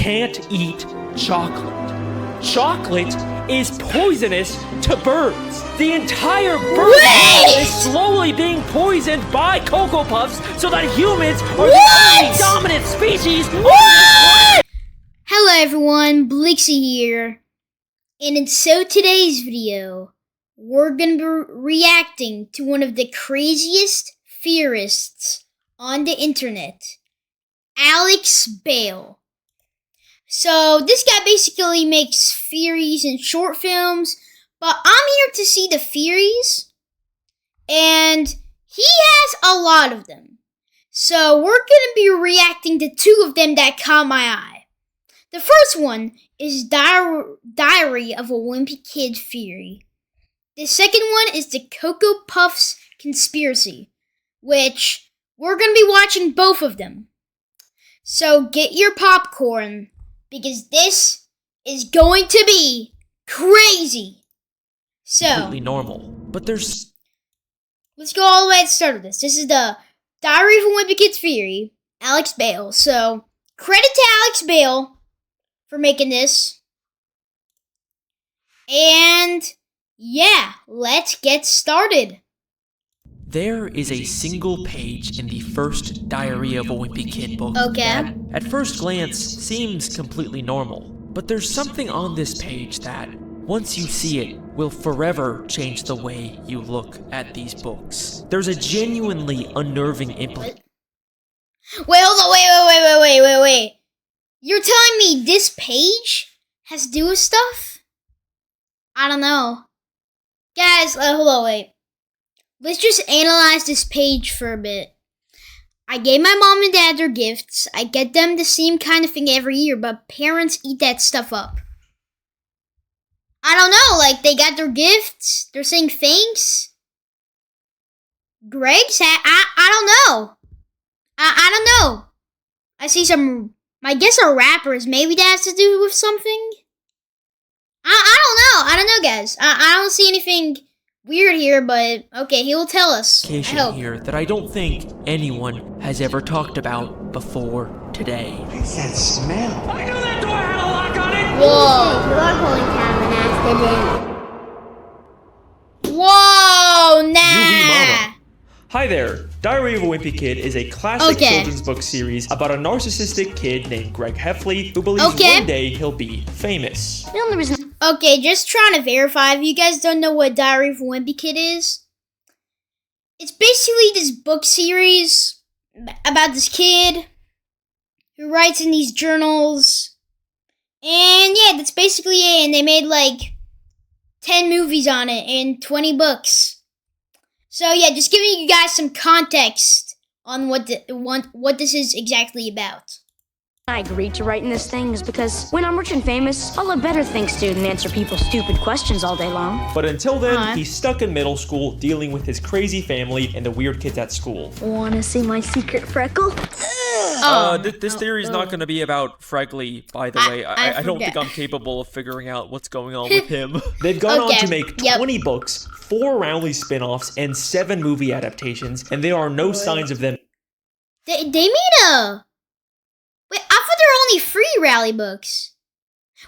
can't eat chocolate. Chocolate is poisonous to birds. The entire bird world is slowly being poisoned by Cocoa Puffs so that humans are the only dominant species. Hello everyone, Blixie here. And in today's video, we're gonna be reacting to one of the craziest theorists on the internet, Alex Bale. So this guy basically makes theories and short films, but I'm here to see the theories, and he has a lot of them. So we're gonna be reacting to two of them that caught my eye. The first one is Diary of a Wimpy Kid theory. The second one is the Cocoa Puffs conspiracy, which we're going to be watching both of them. So get your popcorn, because this is going to be crazy. So, Completely normal, but let's go all the way to the start of this. This is the Diary of a Wimpy Kid theory, Alex Bale. So, credit to Alex Bale for making this. And yeah, let's get started. There is a single page in the first Diary of a Wimpy Kid book Okay. that, at first glance, seems completely normal. But there's something on this page that, once you see it, will forever change the way you look at these books. There's a genuinely unnerving implication. Wait, hold on, wait. You're telling me this page has to do with stuff? I don't know. Guys, hold on, wait. Let's just analyze this page for a bit. I gave my mom and dad their gifts. I get them the same kind of thing every year, but parents eat that stuff up. I don't know, like, they got their gifts. They're saying thanks. Greg's hat? I don't know. I don't know. I see some, I guess, are rappers. Maybe that has to do with something? I don't know, guys. I don't see anything weird here, but okay, he will tell us. Here that I don't think anyone has ever talked about before today. What's that smell? I knew that door had a lock on it! Whoa. You are going Whoa, nah. Mama. Hi there. Diary of a Wimpy Kid is a classic children's book series about a narcissistic kid named Greg Heffley who believes one day he'll be famous. The only reason. Okay, just trying to verify. If you guys don't know what Diary of a Wimpy Kid is, it's basically this book series about this kid who writes in these journals. And yeah, that's basically it. And they made like 10 movies on it and 20 books. So yeah, just giving you guys some context on what this is exactly about. I agreed to write in this thing is because when I'm rich and famous, I'll have better things to do than answer people's stupid questions all day long. But until then, he's stuck in middle school dealing with his crazy family and the weird kids at school. Wanna see my secret freckle? This theory is not going to be about Fregley, by the way. I don't think I'm capable of figuring out what's going on with him. They've gone on to make 20 books, 4 Rowley spin-offs, and 7 movie adaptations, and there are no signs of them. They made a... Wait, I thought there were only 3 Rowley books.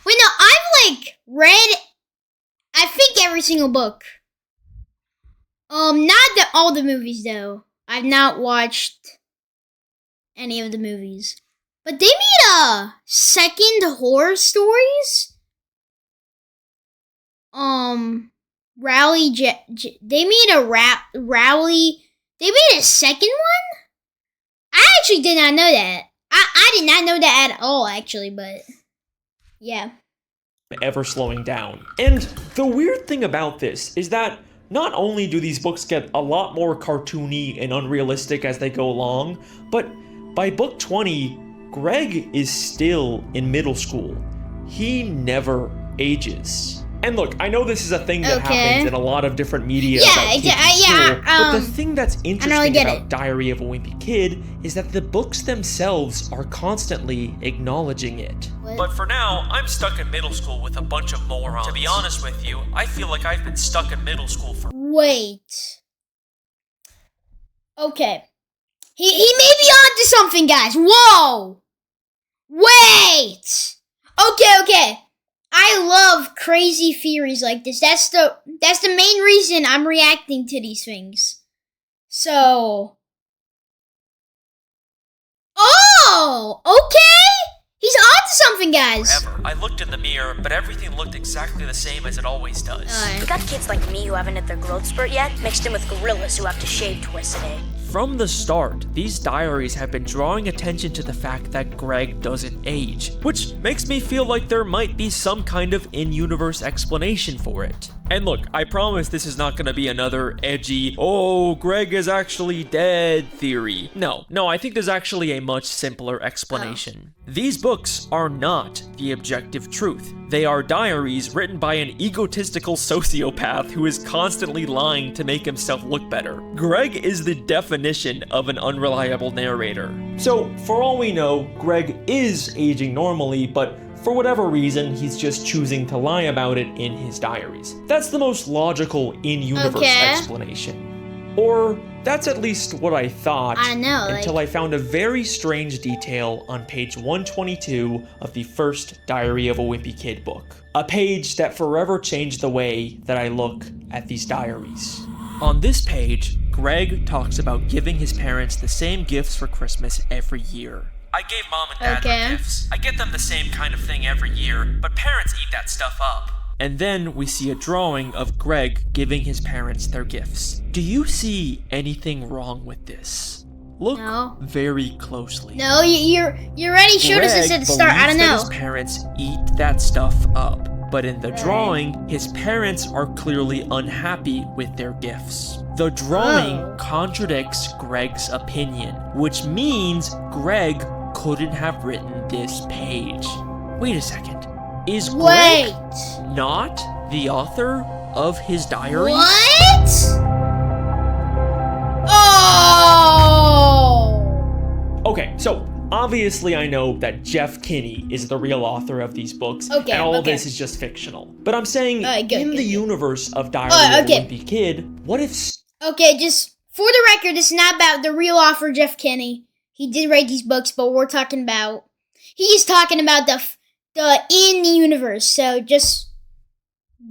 Wait, no, I've, like, read, I think, every single book. Not all the movies, though. I've not watched any of the movies. But they made a second horror stories? Rowley, they made a Rowley, they made a second one? I actually did not know that. I did not know that at all, actually, but yeah. Ever slowing down. And the weird thing about this is that not only do these books get a lot more cartoony and unrealistic as they go along, but by book 20, Greg is still in middle school. He never ages. And look, I know this is a thing that happens in a lot of different media about kids in school, but the thing that's interesting about Diary of a Wimpy Kid is that the books themselves are constantly acknowledging it. But for now, I'm stuck in middle school with a bunch of morons. To be honest with you, I feel like I've been stuck in middle school for... Wait. Okay. He may be onto something, guys. Whoa! Wait! crazy theories like this. That's the main reason I'm reacting to these things. So, oh, okay. He's onto something, guys. Forever. I looked in the mirror, but everything looked exactly the same as it always does. We got kids like me who haven't hit their growth spurt yet, mixed in with gorillas who have to shave twice a day. From the start, these diaries have been drawing attention to the fact that Greg doesn't age, which makes me feel like there might be some kind of in-universe explanation for it. And look, I promise this is not gonna be another edgy, oh, Greg is actually dead theory. No, I think there's actually a much simpler explanation. These books are not the objective truth. They are diaries written by an egotistical sociopath who is constantly lying to make himself look better. Greg is the definition of an unreliable narrator. So, for all we know, Greg is aging normally, but for whatever reason, he's just choosing to lie about it in his diaries. That's the most logical in-universe explanation. Or, that's at least what I thought until I found a very strange detail on page 122 of the first Diary of a Wimpy Kid book. A page that forever changed the way that I look at these diaries. On this page, Greg talks about giving his parents the same gifts for Christmas every year. I gave mom and dad their gifts. I get them the same kind of thing every year, but parents eat that stuff up. And then we see a drawing of Greg giving his parents their gifts. Do you see anything wrong with this? Look very closely. No, you already showed us this at the start. I don't know. His parents eat that stuff up. But in the drawing, his parents are clearly unhappy with their gifts. The drawing contradicts Greg's opinion, which means Greg couldn't have written this page. Wait a second. Is Greg not the author of his diary? What? Oh! Okay, so obviously I know that Jeff Kinney is the real author of these books, and all of this is just fictional. But I'm saying, in the universe of Diary of a Wimpy Kid, what if... Okay, just for the record, this is not about the real author, Jeff Kinney. He did write these books, but we're talking about... He's talking about the in the universe, so just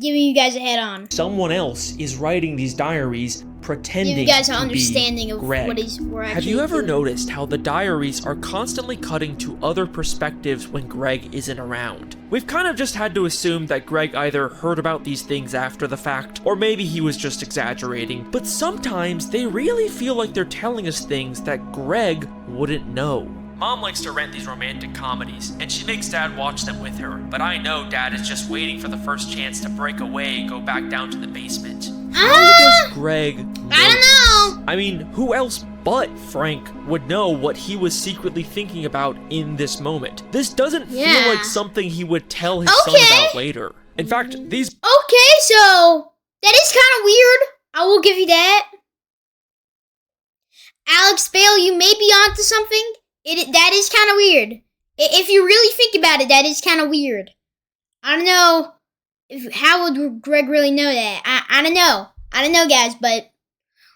giving you guys a head on. Someone else is writing these diaries pretending give you guys an to understanding be of Greg. what we're actually Have you ever doing. noticed how the diaries are constantly cutting to other perspectives when Greg isn't around? We've kind of just had to assume that Greg either heard about these things after the fact, or maybe he was just exaggerating, but sometimes they really feel like they're telling us things that Greg wouldn't know. Mom likes to rent these romantic comedies, and she makes Dad watch them with her, but I know Dad is just waiting for the first chance to break away and go back down to the basement. How does Greg know? I don't know. I mean, who else but Frank would know what he was secretly thinking about in this moment? This doesn't feel like something he would tell his son about later. In fact, these... Okay, so that is kind of weird. I will give you that. Alex Bale, you may be onto something. That is kind of weird. If you really think about it, that is kind of weird. I don't know. How would Greg really know that? I don't know. I don't know, guys, but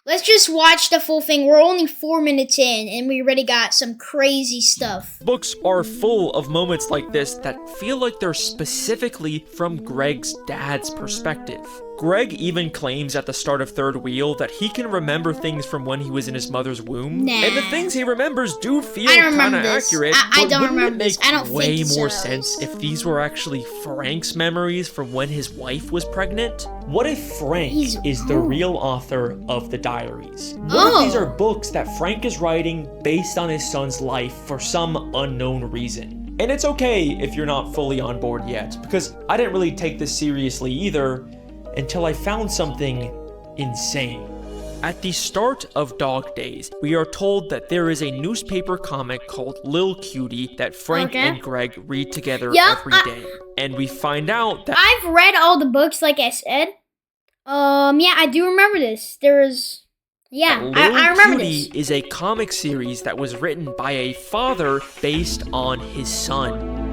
let's just watch the full thing. We're only 4 minutes in, and we already got some crazy stuff. Books are full of moments like this that feel like they're specifically from Greg's dad's perspective. Greg even claims at the start of Third Wheel that he can remember things from when he was in his mother's womb. Nah. And the things he remembers do feel kind of accurate. I don't remember this. I don't way think more sense if these were actually Frank's memories from when his wife was pregnant. What if Frank is the real author of the diaries? What if these are books that Frank is writing based on his son's life for some unknown reason? And it's okay if you're not fully on board yet, because I didn't really take this seriously either until I found something insane. At the start of Dog Days, we are told that there is a newspaper comic called Lil Cutie that Frank and Greg read together every day. And we find out that... I've read all the books, like I said. Yeah, I do remember this. There was... Yeah, I remember this. Cutie is a comic series that was written by a father based on his son.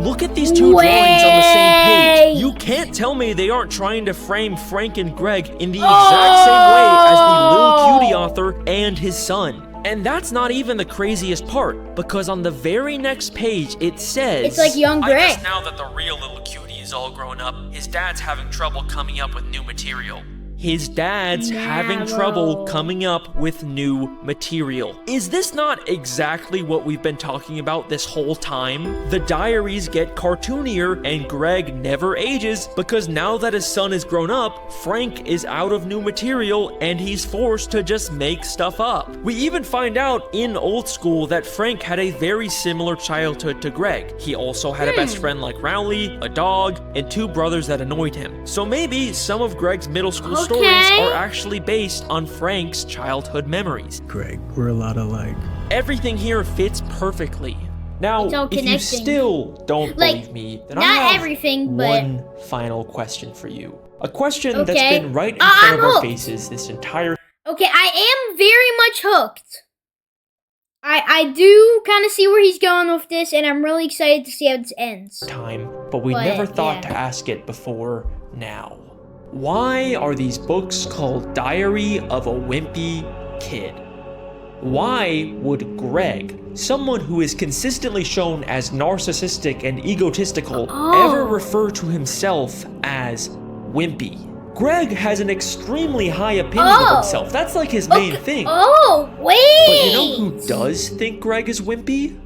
Look at these two drawings on the same page. You can't tell me they aren't trying to frame Frank and Greg in the exact same way as the Lil Cutie author and his son. And that's not even the craziest part, because on the very next page it says, It's like young I Greg. guess now that the real little cutie is all grown up, his dad's having trouble coming up with new material. His dad's having trouble coming up with new material. Is this not exactly what we've been talking about this whole time? The diaries get cartoonier and Greg never ages because now that his son is grown up, Frank is out of new material and he's forced to just make stuff up. We even find out in Old School that Frank had a very similar childhood to Greg. He also had a best friend like Rowley, a dog, and 2 brothers that annoyed him. So maybe some of Greg's middle school stories are actually based on Frank's childhood memories. Greg, we're a lot alike. Everything here fits perfectly. Now, if you still don't believe me, then I have everything, but one final question for you. A question that's been right in front of our faces this entire Okay, I am very much hooked. I do kind of see where he's going with this, and I'm really excited to see how this ends. time, but we never thought to ask it before now. Why are these books called Diary of a Wimpy Kid? Why would Greg, someone who is consistently shown as narcissistic and egotistical, ever refer to himself as wimpy? Greg has an extremely high opinion of himself. That's like his main thing. Oh, wait! But you know who does think Greg is wimpy?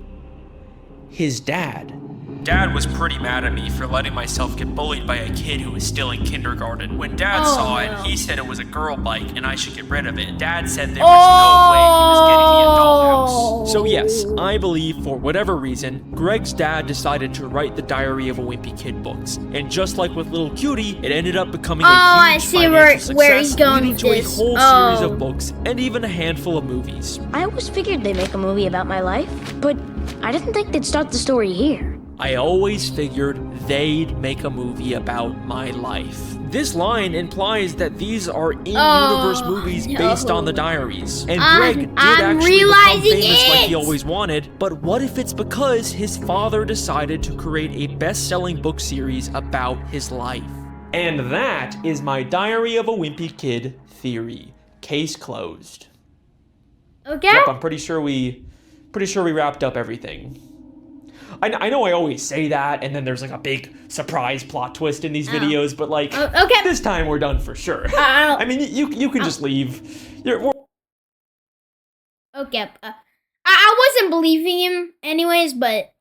His dad. Dad was pretty mad at me for letting myself get bullied by a kid who was still in kindergarten. When Dad saw it, he said it was a girl bike and I should get rid of it. Dad said there was no way he was getting me a dollhouse. So yes, I believe for whatever reason, Greg's dad decided to write the Diary of a Wimpy Kid books. And just like with Little Cutie, it ended up becoming a huge financial success, where he's going leading with to this. a whole series of books and even a handful of movies. I always figured they'd make a movie about my life, but I didn't think they'd start the story here. I always figured they'd make a movie about my life. This line implies that these are in-universe movies based on the diaries. And Greg did actually become famous like he always wanted, but what if it's because his father decided to create a best-selling book series about his life? And that is my Diary of a Wimpy Kid theory. Case closed. Okay. Yep, I'm pretty sure we wrapped up everything. I know I always say that, and then there's like a big surprise plot twist in these videos, but like, this time we're done for sure. I mean, you can just leave. Okay. I wasn't believing him anyways, but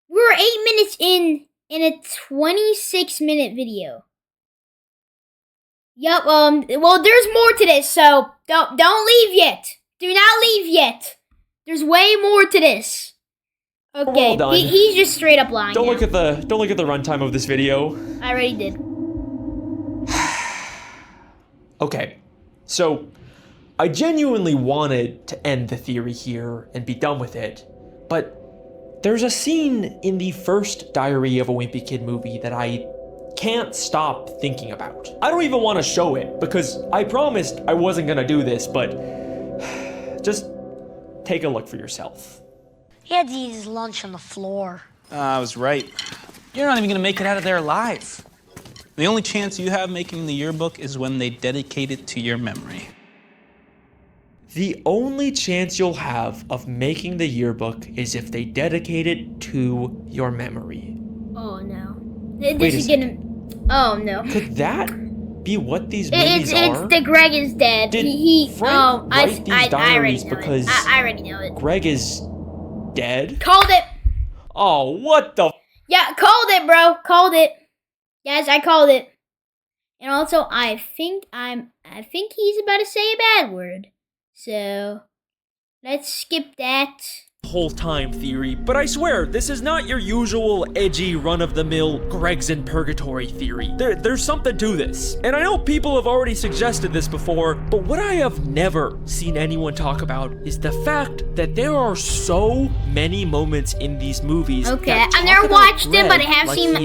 we were 8 minutes in a 26-minute video. Yup, well, there's more to this, so don't leave yet. Do not leave yet. There's way more to this. Okay, he's just straight up lying. Don't look at the runtime of this video. I already did. Okay, so I genuinely wanted to end the theory here and be done with it, but there's a scene in the first Diary of a Wimpy Kid movie that I can't stop thinking about. I don't even want to show it because I promised I wasn't gonna do this, but just take a look for yourself. He had to eat his lunch on the floor. I was right. You're not even gonna make it out of there alive. The only chance you have making the yearbook is when they dedicate it to your memory. The only chance you'll have of making the yearbook is if they dedicate it to your memory. Oh no. This is gonna... Oh no. Could that be what these movies are? It's the Greg is dead. Did Frank write these diaries because I already know it. Greg is dead? Called it. Oh, what the? Yeah, called it, bro. Called it. Guys, I called it. And also, I think he's about to say a bad word. So, let's skip that. Whole time theory, but I swear this is not your usual edgy run-of-the-mill Greg's in Purgatory theory. There's something to this. And I know people have already suggested this before, but what I have never seen anyone talk about is the fact that there are so many moments in these movies. Okay, I've never watched them, but I have seen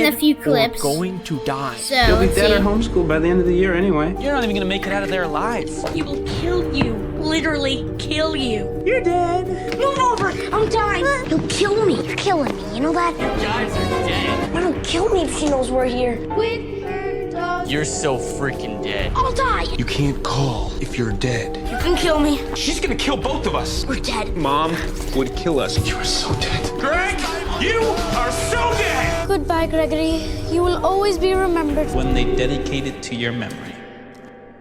a few clips. Going to die. So you'll be dead at homeschool by the end of the year anyway. You're not even gonna make it out of there alive. He will kill you. Literally kill you. You're dead. Move over. I'm dying. He'll kill me. You're killing me. You know that? You guys are dead. He'll kill me if she knows we're here. With her dog You're so freaking dead. I'll die. You can't call if you're dead. You can kill me. She's gonna kill both of us. We're dead. Mom would kill us. You are so dead. Greg, you are so dead! Goodbye, Gregory. You will always be remembered. When they dedicate it to your memory.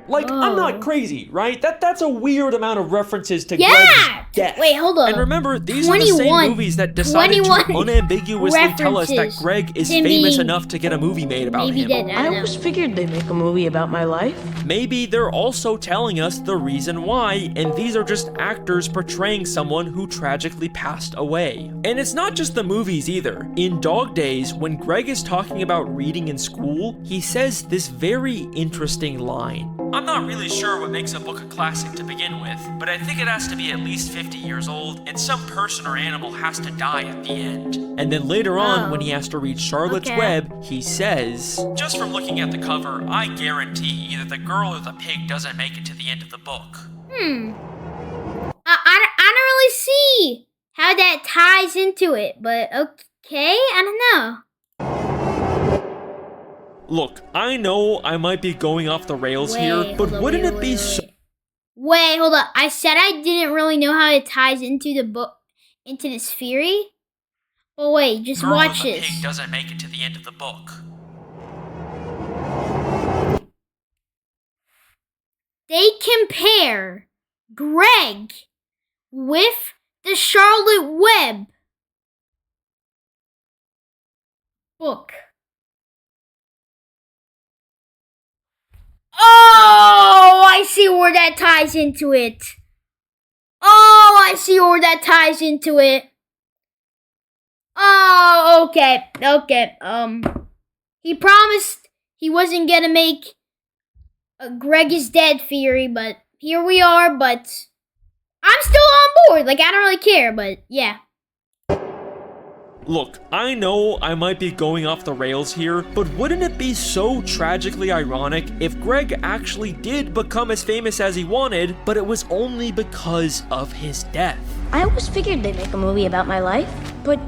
Like, I'm not crazy, right? That's a weird amount of references to Yeah! Greg's death. Wait, hold on. And remember, these are the same 21 movies that decided to 21 unambiguously tell us that references Greg is to famous me. enough to get a movie made about Maybe him. dead. I I don't know. always figured they'd make a movie about my life. Maybe they're also telling us the reason why, and these are just actors portraying someone who tragically passed away. And it's not just the movies either. In Dog Days, when Greg is talking about reading in school, he says this very interesting line. I'm not really sure what makes a book a classic to begin with, but I think it has to be at least 50 years old, and some person or animal has to die at the end. And then later on, when he has to read Charlotte's Web, he says, just from looking at the cover, I guarantee either the girl or the pig doesn't make it to the end of the book. I don't really see how that ties into it, but okay, I don't know. Look, I know I might be going off the rails here, but wouldn't it be so... Wait, hold up. I said I didn't really know how it ties into the book, into this theory. Oh wait, just Girl watch or the this. pig doesn't make it to the end of the book. They compare Greg with the Charlotte Web book. Oh, I see where that ties into it. Oh, I see where that ties into it. Oh, okay. He promised he wasn't gonna make a Greg is dead theory, but here we are, but I'm still on board. Like, I don't really care, but yeah. Look, I know I might be going off the rails here, but wouldn't it be so tragically ironic if Greg actually did become as famous as he wanted, but it was only because of his death? I always figured they'd make a movie about my life, but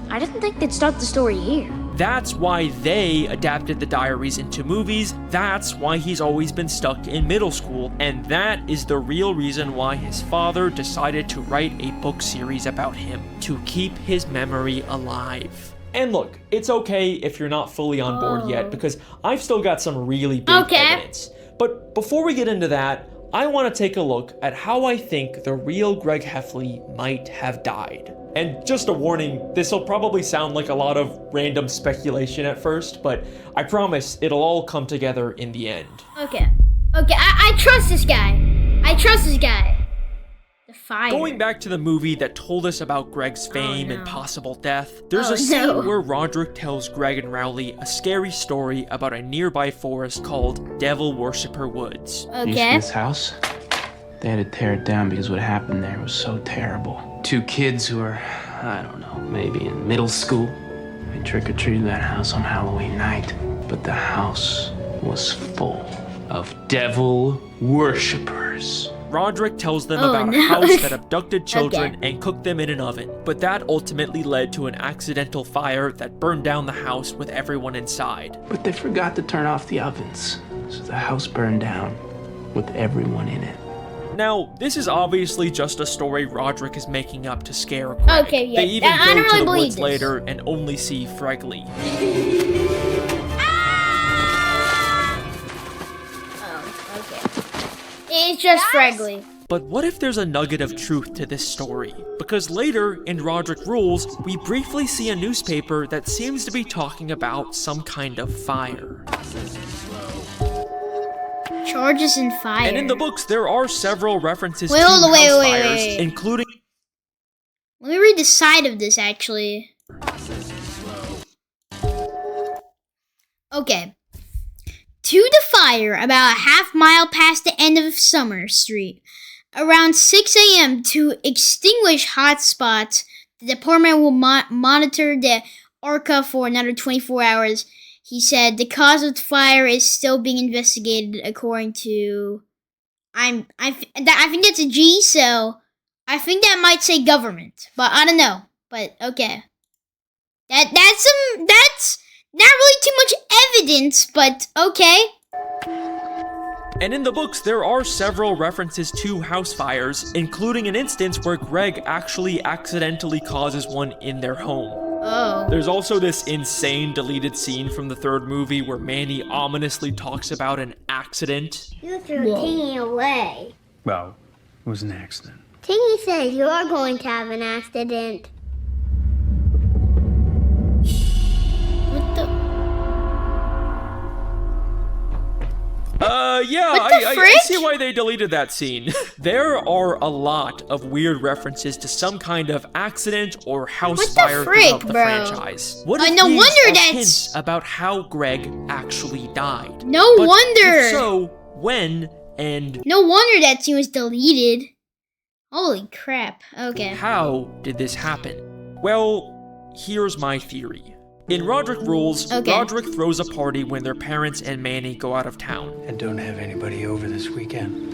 I didn't think they'd start the story here. That's why they adapted the diaries into movies, that's why he's always been stuck in middle school, and that is the real reason why his father decided to write a book series about him, to keep his memory alive. And look, it's okay if you're not fully on board yet, because I've still got some really big evidence. But before we get into that, I want to take a look at how I think the real Greg Heffley might have died. And just a warning, this will probably sound like a lot of random speculation at first, but I promise it'll all come together in the end. Okay, I trust this guy. The fire. Going back to the movie that told us about Greg's fame and possible death, there's a scene where Roderick tells Greg and Rowley a scary story about a nearby forest called Devil Worshipper Woods. You see this house? They had to tear it down because what happened there was so terrible. Two kids who were, I don't know, maybe in middle school. They trick-or-treated that house on Halloween night. But the house was full of devil worshippers. Roderick tells them about a house that abducted children and cooked them in an oven, but that ultimately led to an accidental fire that burned down the house with everyone inside. But they forgot to turn off the ovens, so the house burned down with everyone in it. Now, this is obviously just a story Roderick is making up to scare Greg. Okay, yeah, They even I go don't to really the believe woods this. later and only see Fregley. It's just Fregley. But what if there's a nugget of truth to this story? Because later, in Roderick Rules, we briefly see a newspaper that seems to be talking about some kind of fire. Charges and fire. And in the books, there are several references to Wait, house fires, wait. including... Let me read the side of this, actually. Okay. To the fire, about a half-mile past the end of Summer Street. Around 6 a.m. to extinguish hot spots, the department will monitor the Orca for another 24 hours. He said the cause of the fire is still being investigated according to... I think that's a G, so I think that might say government, but I don't know. But okay. That's not really too much evidence, but okay. And in the books, there are several references to house fires, including an instance where Greg actually accidentally causes one in their home. Oh. There's also this insane deleted scene from the third movie where Manny ominously talks about an accident. You threw Tingy away. Well, it was an accident. Tingy says you're going to have an accident. What the? Yeah, What the I frick? see why they deleted that scene. There are a lot of weird references to some kind of accident or house What the fire frick, throughout the bro? franchise. What if No these wonder are that's- hints about how Greg actually died? No But wonder. If so, when and No wonder that scene was deleted. Holy crap. Okay. how did this happen? Well, here's my theory. In Roderick Rules, Okay. Roderick throws a party when their parents and Manny go out of town. And don't have anybody over this weekend.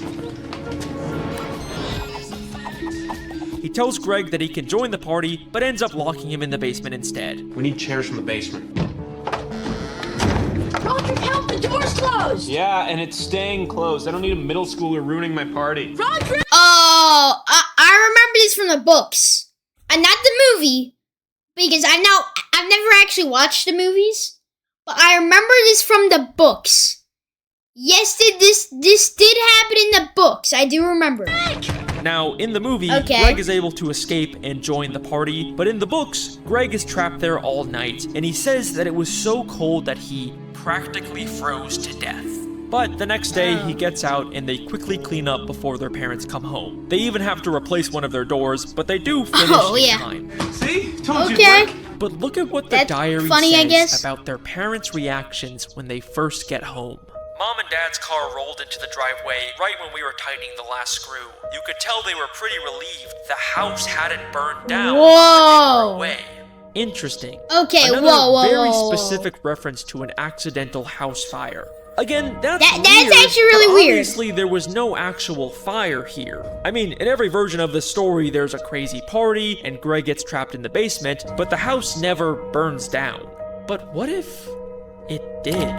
He tells Greg that he can join the party, but ends up locking him in the basement instead. We need chairs from the basement. Roderick, help! The door's closed! Yeah, and it's staying closed. I don't need a middle schooler ruining my party. Roderick! Oh, I remember this from the books. And not the movie. Because I've never actually watched the movies. But I remember this from the books. Yes, this did happen in the books. I do remember. Now, in the movie, Okay. Greg is able to escape and join the party, but in the books, Greg is trapped there all night, and he says that it was so cold that he practically froze to death. But the next day, he gets out and they quickly clean up before their parents come home. They even have to replace one of their doors, but they do finish in yeah. time. See? Told you. Okay. But look at what the That's diary funny, I says guess. about their parents' reactions when they first get home. Mom and Dad's car rolled into the driveway right when we were tightening the last screw. You could tell they were pretty relieved the house hadn't burned down when they Whoa. were away. Interesting. Okay, Another whoa, very whoa. specific reference to an accidental house fire. Again, that's That's weird, actually really but weird. Obviously, there was no actual fire here. I mean, in every version of the story, there's a crazy party, and Greg gets trapped in the basement, but the house never burns down. But what if it did?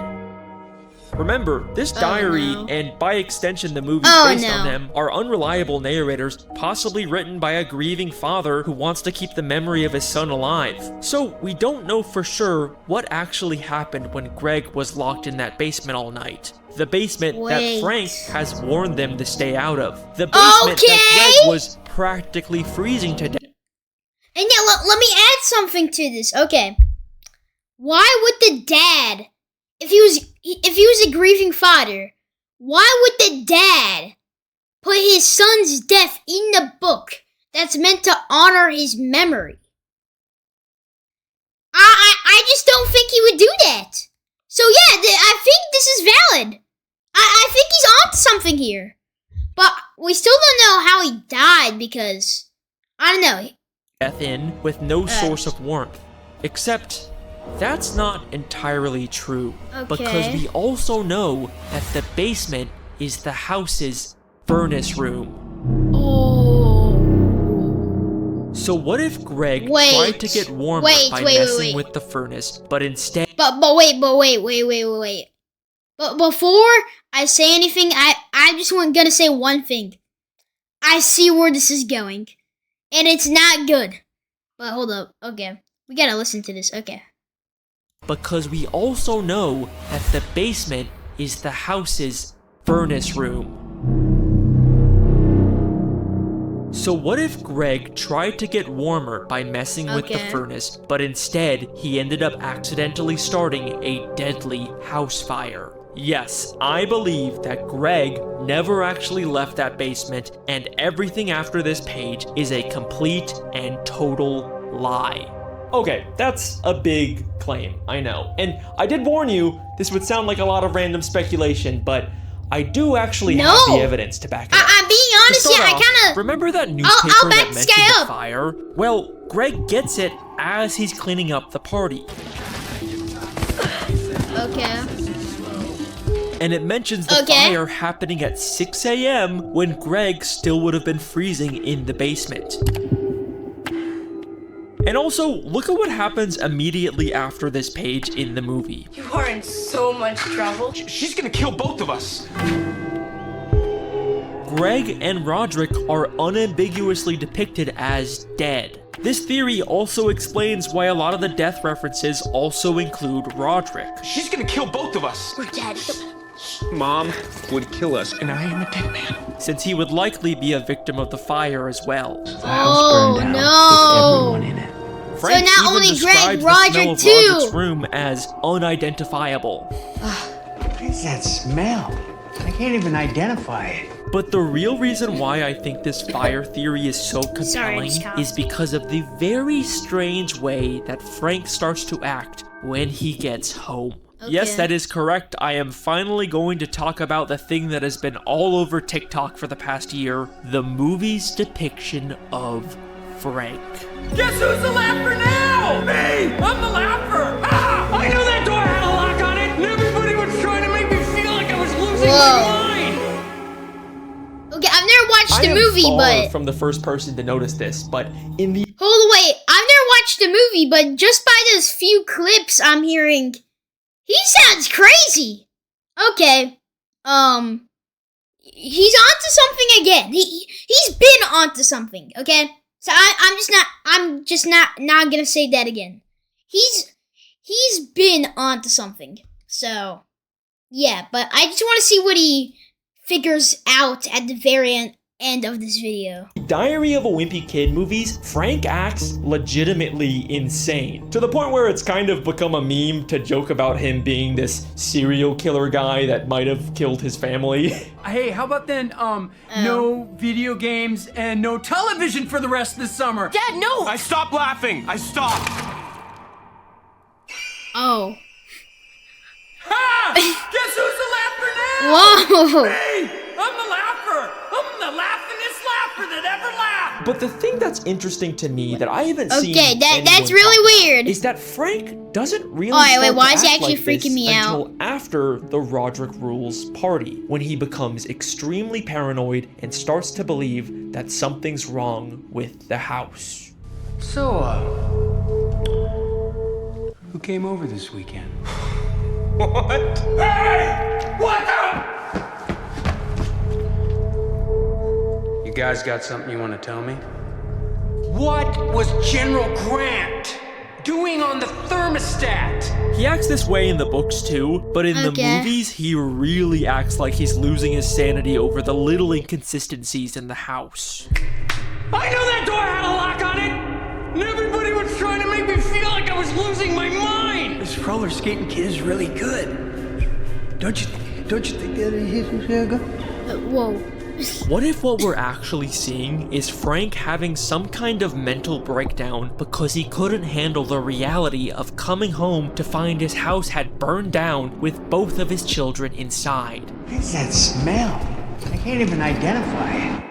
Remember, this diary, no. and by extension the movies Oh, based on no. them, are unreliable narrators, possibly written by a grieving father who wants to keep the memory of his son alive. So, we don't know for sure what actually happened when Greg was locked in that basement all night. The basement that Wait. Frank has warned them to stay out of. The basement that Okay. Greg was practically freezing to death. And yeah, let me add something to this. Okay. Why would the dad, if he was a grieving father, why would the dad put his son's death in the book that's meant to honor his memory? I just don't think he would do that. So yeah, I think this is valid. I think he's onto something here. But we still don't know how he died because, I don't know. Death in with no source of warmth. Except, that's not entirely true. Because Okay. we also know that the basement is the house's furnace room. Oh. So what if Greg Wait. tried to get warmer Wait, by wait, messing wait. with the furnace, but instead But wait. But before I say anything, I just gonna say one thing. I see where this is going. And it's not good. But hold up. Okay. We gotta listen to this. Okay. because we also know that the basement is the house's furnace room. So what if Greg tried to get warmer by messing with the Okay. furnace, but instead he ended up accidentally starting a deadly house fire? Yes, I believe that Greg never actually left that basement, and everything after this page is a complete and total lie. Okay, that's a big claim, I know. And I did warn you, this would sound like a lot of random speculation, but I do actually have No. the evidence to back it up. I'm being To honest start here. I off, kind of. remember that I'll newspaper back that this mentioned guy the up. fire? Well, Greg gets it as he's cleaning up the party. Okay. And it mentions the Okay. fire happening at 6 a.m. when Greg still would have been freezing in the basement. And also, look at what happens immediately after this page in the movie. You are in so much trouble. She's gonna kill both of us. Greg and Roderick are unambiguously depicted as dead. This theory also explains why a lot of the death references also include Roderick. She's gonna kill both of us. We're dead. Mom would kill us, and I am a dead man. Since he would likely be a victim of the fire as well. The house burned down with everyone in it. Frank not even only describes Greg, the smell Roderick of too. Roderick's room as unidentifiable. What is that smell? I can't even identify it. But the real reason why I think this fire theory is so compelling is because of the very strange way that Frank starts to act when he gets home. Okay. Yes, that is correct. I am finally going to talk about the thing that has been all over TikTok for the past year, the movie's depiction of Frank. Guess who's the laugher now? Me! I'm the laugher! Ah! I knew that door had a lock on it, and everybody was trying to make me feel like I was losing my mind! Okay, I've never watched the movie, but from the first person to notice this, but in the hold wait, I've never watched the movie, but just by those few clips I'm hearing, he sounds crazy. Okay, he's onto something again. He's been onto something. Okay, so I'm just not gonna say that again. He's been onto something. So yeah, but I just want to see what he figures out at the very end of this video. Diary of a Wimpy Kid movies, Frank acts legitimately insane. To the point where it's kind of become a meme to joke about him being this serial killer guy that might have killed his family. Hey, how about then, no video games and no television for the rest of the summer? Dad, no! I stopped laughing. I stopped. Oh. Ha! Guess who's the laugher now? Whoa! Me! I'm the laugher! I'm the laughingest laugher that ever laughed! But the thing that's interesting to me that I haven't seen Okay, that's anyone really talk weird. is that Frank doesn't really Wait, start why to is he act actually like this freaking me out? until after the Roderick Rules party, when he becomes extremely paranoid and starts to believe that something's wrong with the house. So, who came over this weekend? What? Hey! What the? You guys got something you want to tell me? What was General Grant doing on the thermostat? He acts this way in the books too, but in the movies, he really acts like he's losing his sanity over the little inconsistencies in the house. I knew that door had a lock on it! And everybody was trying to make me feel like I was losing my mind! This roller skating kid is really good. Don't you think that is good? Whoa. What if what we're actually seeing is Frank having some kind of mental breakdown because he couldn't handle the reality of coming home to find his house had burned down with both of his children inside? What is that smell? I can't even identify it.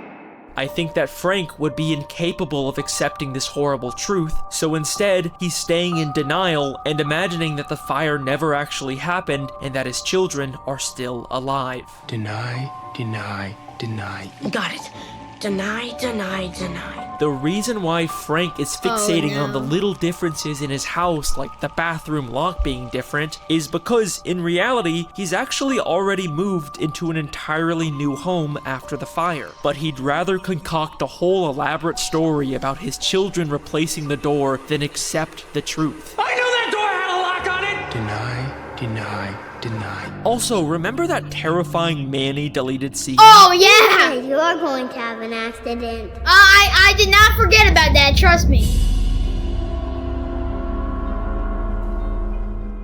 I think that Frank would be incapable of accepting this horrible truth, so instead, he's staying in denial and imagining that the fire never actually happened and that his children are still alive. Deny, deny, deny. Got it. Deny, deny, deny. The reason why Frank is fixating on the little differences in his house, like the bathroom lock being different, is because, in reality, he's actually already moved into an entirely new home after the fire. But he'd rather concoct a whole elaborate story about his children replacing the door than accept the truth. I knew that door had a lock on it! Deny, deny, deny. Also, remember that terrifying Manny deleted scene? Oh, yeah! You're going to have an accident. I did not forget about that, trust me.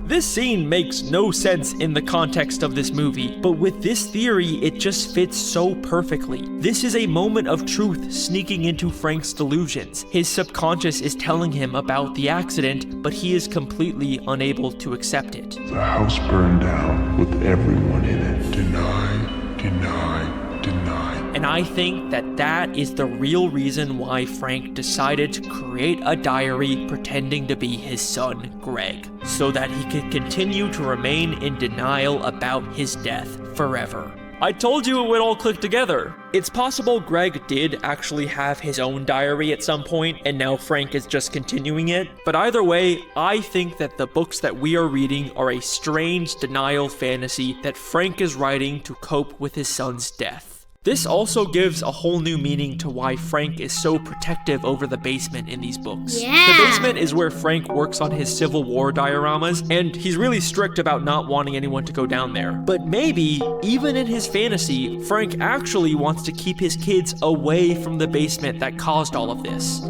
This scene makes no sense in the context of this movie, but with this theory, it just fits so perfectly. This is a moment of truth sneaking into Frank's delusions. His subconscious is telling him about the accident, but he is completely unable to accept it. The house burned down with everyone in it. Deny, deny, deny. And I think that that is the real reason why Frank decided to create a diary pretending to be his son, Greg, so that he could continue to remain in denial about his death forever. I told you it would all click together. It's possible Greg did actually have his own diary at some point, and now Frank is just continuing it. But either way, I think that the books that we are reading are a strange denial fantasy that Frank is writing to cope with his son's death. This also gives a whole new meaning to why Frank is so protective over the basement in these books. Yeah. The basement is where Frank works on his Civil War dioramas, and he's really strict about not wanting anyone to go down there. But maybe, even in his fantasy, Frank actually wants to keep his kids away from the basement that caused all of this.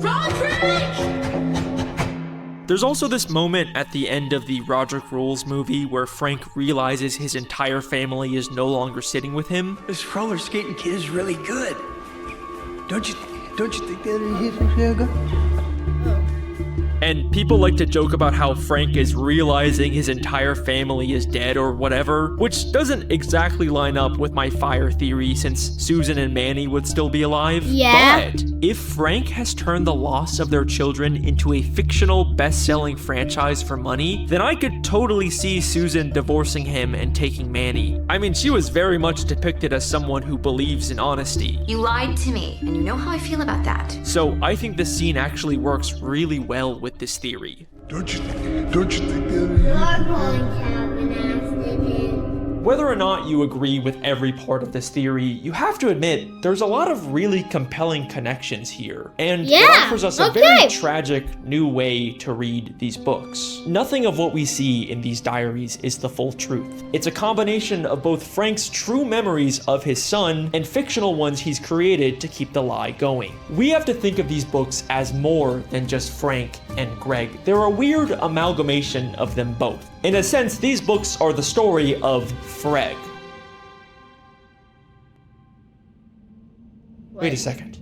There's also this moment at the end of the Roderick Rules movie where Frank realizes his entire family is no longer sitting with him. This roller skating kid is really good. Don't you think that he's real good? And people like to joke about how Frank is realizing his entire family is dead or whatever, which doesn't exactly line up with my fire theory since Susan and Manny would still be alive. Yeah. But if Frank has turned the loss of their children into a fictional best-selling franchise for money, then I could totally see Susan divorcing him and taking Manny. I mean, she was very much depicted as someone who believes in honesty. You lied to me, and you know how I feel about that. So I think this scene actually works really well with this theory. Don't you think that Whether or not you agree with every part of this theory, you have to admit there's a lot of really compelling connections here, and it offers us a very tragic new way to read these books. Nothing of what we see in these diaries is the full truth. It's a combination of both Frank's true memories of his son and fictional ones he's created to keep the lie going. We have to think of these books as more than just Frank and Greg. They're a weird amalgamation of them both. In a sense, these books are the story of Freg. Wait a second.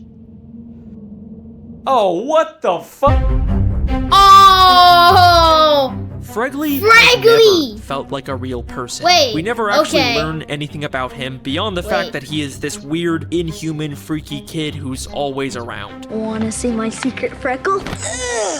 Oh, what the fuck? Oh! Fregley never felt like a real person. Wait, we never actually learn anything about him beyond the fact that he is this weird, inhuman, freaky kid who's always around. Wanna see my secret freckle?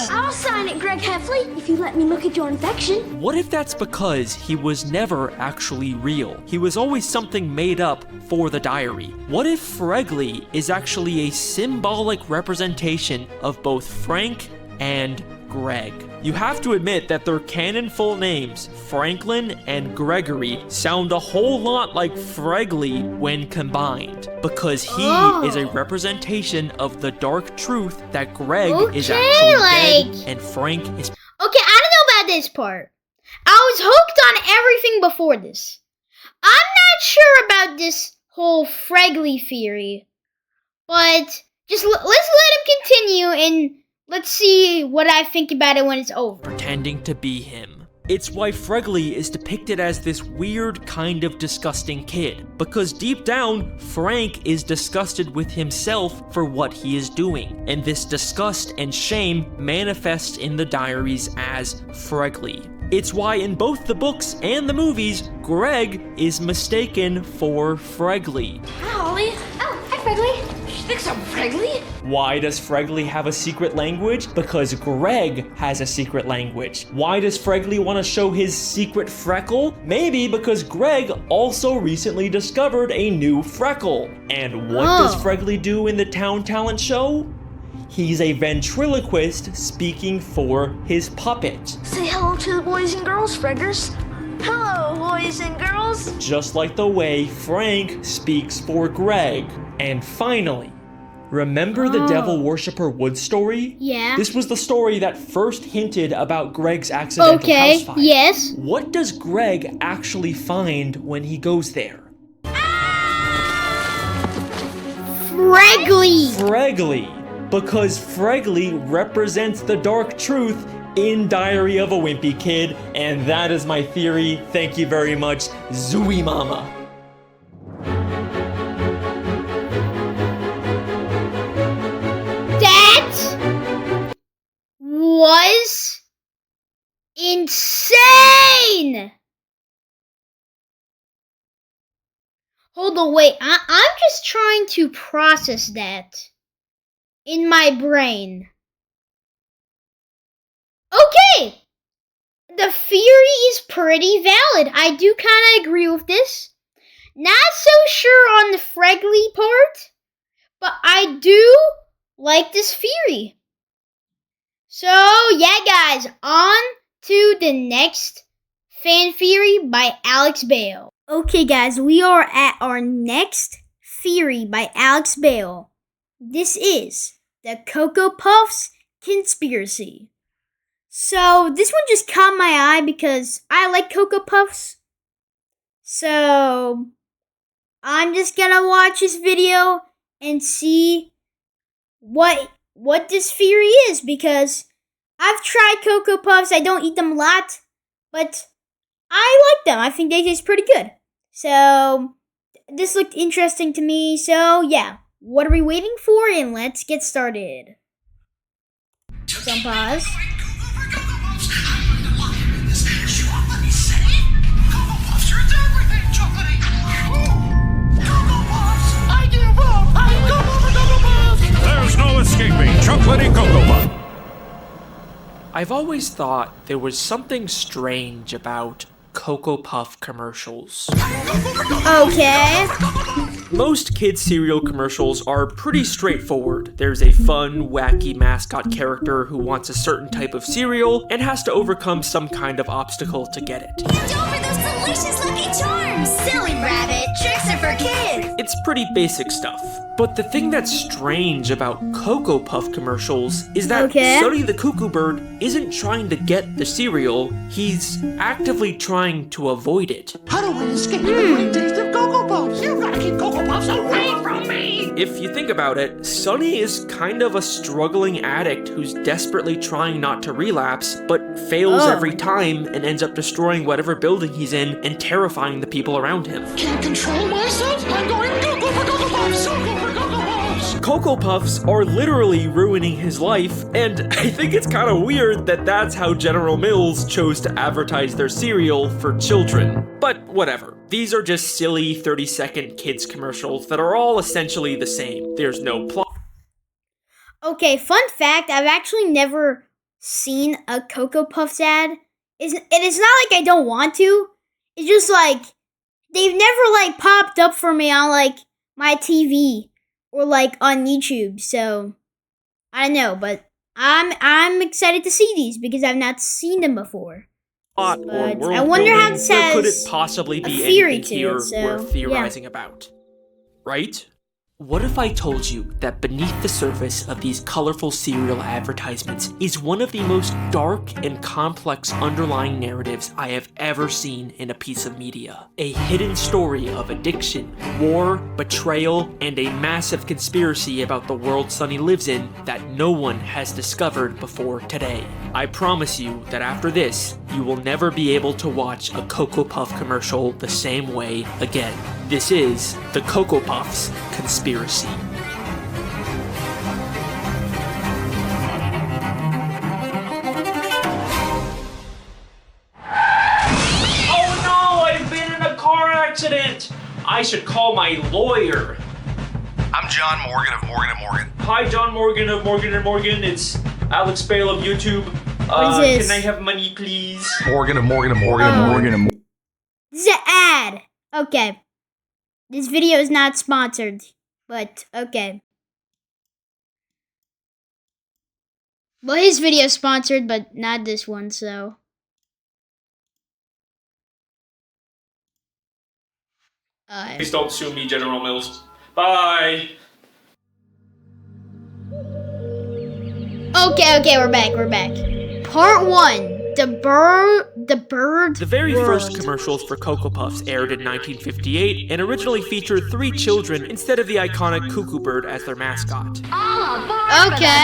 I'll sign it, Greg Heffley, if you let me look at your infection. What if that's because he was never actually real? He was always something made up for the diary. What if Fregley is actually a symbolic representation of both Frank and Greg? You have to admit that their canon full names, Franklin and Gregory, sound a whole lot like Fregley when combined, because he is a representation of the dark truth that Greg is actually dead and Frank is... Okay, I don't know about this part. I was hooked on everything before this. I'm not sure about this whole Fregley theory, but just let's let him continue and let's see what I think about it when it's over. Pretending to be him. It's why Fregley is depicted as this weird kind of disgusting kid, because deep down, Frank is disgusted with himself for what he is doing, and this disgust and shame manifests in the diaries as Fregley. It's why in both the books and the movies, Greg is mistaken for Fregley. Hi, Ollie. Oh, hi, Fregley. She thinks I'm Fregley? Why does Fregley have a secret language? Because Greg has a secret language. Why does Fregley want to show his secret freckle? Maybe because Greg also recently discovered a new freckle. And what does Fregley do in the town talent show? He's a ventriloquist speaking for his puppet. Say hello to the boys and girls, Freggers. Hello, boys and girls. Just like the way Frank speaks for Greg. And finally, remember the Devil Worshipper Wood story? Yeah. This was the story that first hinted about Greg's accidental house fire. Yes. What does Greg actually find when he goes there? Fregley. Fregley. Because Fregley represents the dark truth in Diary of a Wimpy Kid, and that is my theory. Thank you very much, Zooey Mama. That was insane! Hold on, wait. I'm just trying to process that in my brain. Okay! The theory is pretty valid. I do kind of agree with this. Not so sure on the Fregley part, but I do like this theory. So, yeah, guys, on to the next fan theory by Alex Bale. Okay, guys, we are at our next theory by Alex Bale. This is the Cocoa Puffs conspiracy. So, this one just caught my eye because I like Cocoa Puffs. So, I'm just gonna watch this video and see what this theory is, because I've tried Cocoa Puffs. I don't eat them a lot, but I like them. I think they taste pretty good. So, this looked interesting to me. So, yeah. What are we waiting for? And let's get started. Some pause. There's no escaping chocolatey Cocoa Puff. I've always thought there was something strange about Cocoa Puff commercials. Okay. Most kids' cereal commercials are pretty straightforward. There's a fun, wacky mascot character who wants a certain type of cereal and has to overcome some kind of obstacle to get it. Hand over those delicious Lucky Charms! Silly rabbit, tricks are for kids! It's pretty basic stuff. But the thing that's strange about Cocoa Puff commercials is that Sonny the Cuckoo Bird isn't trying to get the cereal, he's actively trying to avoid it. How do I escape the great taste of Cocoa Puffs? You've got to keep Cocoa Puffs away from me! If you think about it, Sonny is kind of a struggling addict who's desperately trying not to relapse, but fails every time and ends up destroying whatever building he's in and terrifying the people around him. Can't control myself? I'm going Cocoa for Cocoa Puffs! Cocoa for Cocoa Puffs! Cocoa Puffs are literally ruining his life, and I think it's kind of weird that that's how General Mills chose to advertise their cereal for children. But whatever. These are just silly 30-second kids commercials that are all essentially the same. There's no plot. Okay, fun fact, I've actually never seen a Cocoa Puffs ad. It's not like I don't want to. It's just like, they've never popped up for me on my TV or on YouTube. So, I don't know, but I'm excited to see these because I've not seen them before. Or world I wonder how building, this there has could it possibly be a theory anything to here it, so, worth theorizing about? Right? What if I told you that beneath the surface of these colorful cereal advertisements is one of the most dark and complex underlying narratives I have ever seen in a piece of media? A hidden story of addiction, war, betrayal, and a massive conspiracy about the world Sonny lives in that no one has discovered before today. I promise you that after this, you will never be able to watch a Cocoa Puff commercial the same way again. This is the Cocoa Puffs conspiracy. Oh no, I've been in a car accident. I should call my lawyer. I'm John Morgan of Morgan & Morgan. Hi, John Morgan of Morgan & Morgan. It's Alex Bale of YouTube. What is this? Can I have money, please? Morgan of Morgan & Morgan. Morgan. This is an ad. Okay. This video is not sponsored, but okay. Well, his video is sponsored, but not this one, so. Please don't sue me, General Mills. Bye. Okay, we're back. Part 1. The bird. The very first commercials for Cocoa Puffs aired in 1958 and originally featured 3 children instead of the iconic cuckoo bird as their mascot. Okay.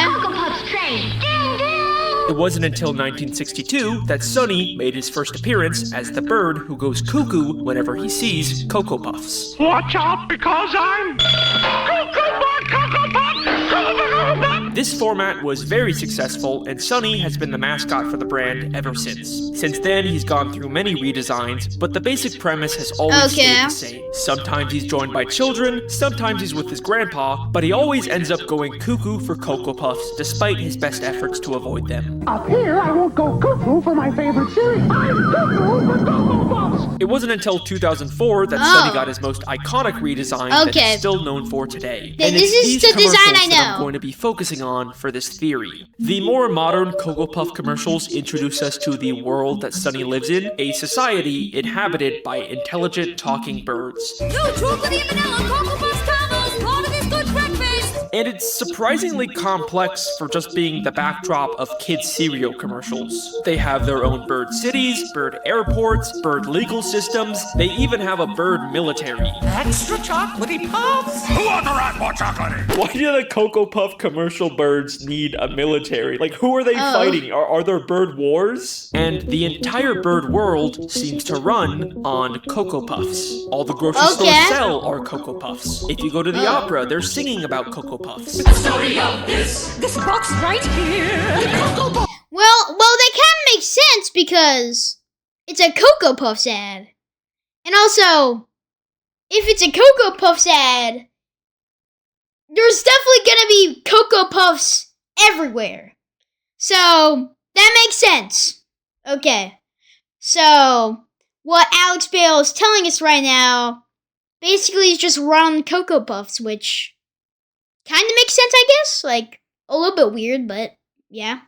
Cocoa Puffs train. Ding, ding. It wasn't until 1962 that Sonny made his first appearance as the bird who goes cuckoo whenever he sees Cocoa Puffs. Watch out because I'm Cocoa Puff, Cocoa Puff, Cocoa Puff. This format was very successful, and Sunny has been the mascot for the brand ever since. Since then, he's gone through many redesigns, but the basic premise has always stayed the same. Sometimes he's joined by children, sometimes he's with his grandpa, but he always ends up going cuckoo for Cocoa Puffs, despite his best efforts to avoid them. Up here, I won't go cuckoo for my favorite cereal. I'm cuckoo for Cocoa Puffs! It wasn't until 2004 that Sunny got his most iconic redesign that he's still known for today. And this is the design I know. That I'm going to be focusing on for this theory. The more modern Cocoa Puff commercials introduce us to the world that Sunny lives in, a society inhabited by intelligent talking birds. No chocolatey vanilla Cocoa Puffs combos, part of this good breakfast. And it's surprisingly complex for just being the backdrop of kids' cereal commercials. They have their own bird cities, bird airports, bird legal systems. They even have a bird military. Extra chocolatey puffs? Who authorized more chocolatey? Why do the Cocoa Puff commercial birds need a military? Like, who are they fighting? Are there bird wars? And the entire bird world seems to run on Cocoa Puffs. All the grocery stores sell are Cocoa Puffs. If you go to the opera, they're singing about Cocoa Puffs. The story of this box right here. Cocoa Puffs. Well, they kind of make sense because it's a Cocoa Puffs ad. And also, if it's a Cocoa Puffs ad, there's definitely gonna be Cocoa Puffs everywhere. So, that makes sense. Okay. So, what Alex Bale is telling us right now basically is just run Cocoa Puffs, which kind of makes sense, I guess. Like, a little bit weird, but yeah.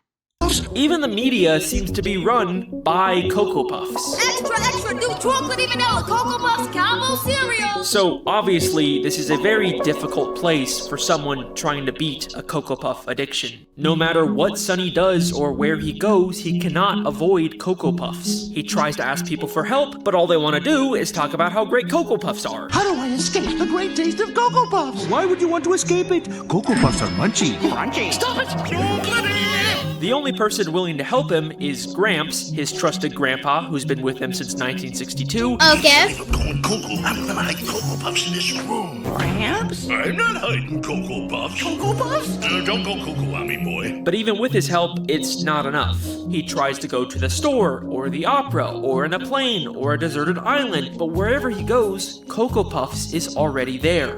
Even the media seems to be run by Cocoa Puffs. Extra, new chocolatey vanilla Cocoa Puffs combo cereal. So, obviously, this is a very difficult place for someone trying to beat a Cocoa Puff addiction. No matter what Sunny does or where he goes, he cannot avoid Cocoa Puffs. He tries to ask people for help, but all they want to do is talk about how great Cocoa Puffs are. How do I escape the great taste of Cocoa Puffs? Why would you want to escape it? Cocoa Puffs are munchy. Crunchy. Stop it. Chocolatey. The only person willing to help him is Gramps, his trusted grandpa, who's been with him since 1962. Okay. I'm gonna hide Cocoa Puffs in this room. Gramps? I'm not hiding Cocoa Puffs. Cocoa Puffs? Don't go cuckoo on me, boy. But even with his help, it's not enough. He tries to go to the store, or the opera, or in a plane, or a deserted island, but wherever he goes, Cocoa Puffs is already there.